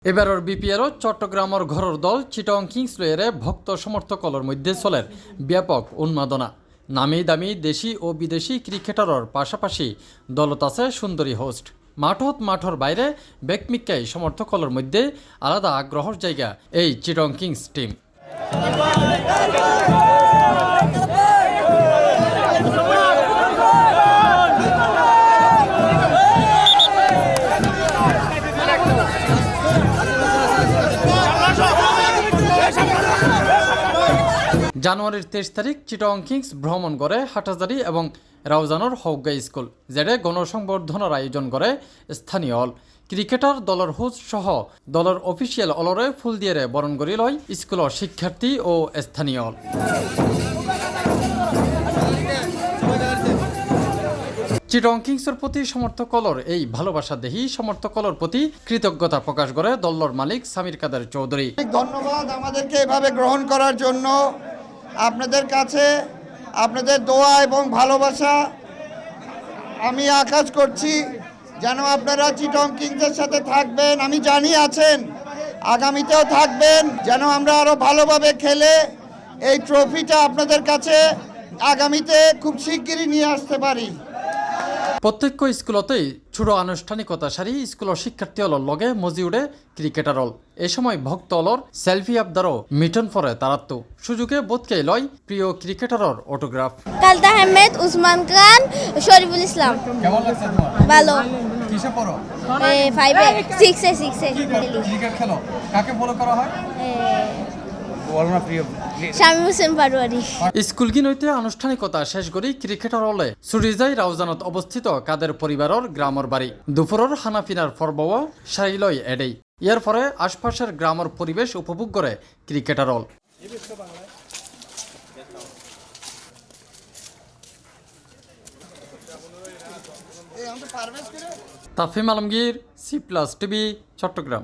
এবারের বিপিএলও চট্টগ্রামের ঘরের দল চিটং কিংস লয়েরে ভক্ত সমর্থকদের মধ্যে চলের ব্যাপক উন্মাদনা। নামি দামি দেশি ও বিদেশি ক্রিকেটারের পাশাপাশি দলত আছে সুন্দরী হোস্ট। মাঠর বাইরে বেকমিক্কাই সমর্থকদের মধ্যে আলাদা আগ্রহের জায়গা এই চিটং কিংস টিম। জানুয়ারির 23 তারিখ চিটং কিংস ভ্রমণ করে হাটহাজারী এবং রাউজানোর হৌগা স্কুল, যেটা গণসংবর্ধনার আয়োজন করে স্থানীয় অল ক্রিকেটার দলের হোস্ট সহ দলের অফিসিয়াল অলরে ফুল দিয়ে বরণ করি লয় স্কুলের শিক্ষার্থী ও স্থানীয় অল। চিটং কিংসের প্রতি সমর্থকলর এই ভালোবাসা দেখি সমর্থকলর প্রতি কৃতজ্ঞতা প্রকাশ করে দলের মালিক সামির কাদের চৌধুরী। ধন্যবাদ আমাদেরকে এভাবে গ্রহণ করার জন্য। আপনাদের কাছে আপনাদের দোয়া এবং ভালোবাসা আমি আকাশ করছি যেন আপনারা চিটং কিংসের সাথে থাকবেন। আমি জানি আছেন, আগামীতেও থাকবেন, যেন আমরা আরো ভালোভাবে খেলে এই ট্রফিটা আপনাদের কাছে আগামীতে খুব শিগগিরই নিয়ে আসতে পারি। প্রত্যেক স্কুলতেই ছোট আনুষ্ঠানিকতা সারি স্কুলের শিক্ষার্থী অলর লগে মজিউডে ক্রিকেটার অল। এ সময় ভক্ত অলর সেলফি আবদারও মিটন পরে তারাত্ম সুযোগে বোধকে লয় প্রিয় ক্রিকেটারের অটোগ্রাফ। কালতা আহমেদ, উসমান খান, শরীফুল ইসলাম। কেমন লাগছে তোমার? ভালো। কিসে পড়ো? 5 এ 6 এ ক্রিকেট খেলো। কাকে ফলো করা হয়? শামীম হোসেন পাটোয়ারি। স্কুল গিনইতে আনুষ্ঠানিকতা শেষ করি ক্রিকেটার হলে ছুটি যায় রাউজানত অবস্থিত কাদের পরিবারের গ্রামের বাড়ি। দুপুরের হানাফিনার পর্বও সারি লয় এডেই। ইয়ার পরে আশপাশের গ্রামের পরিবেশ উপভোগ করে ক্রিকেটার হল। Tafim Alamgir, C+ TV, Chittagong.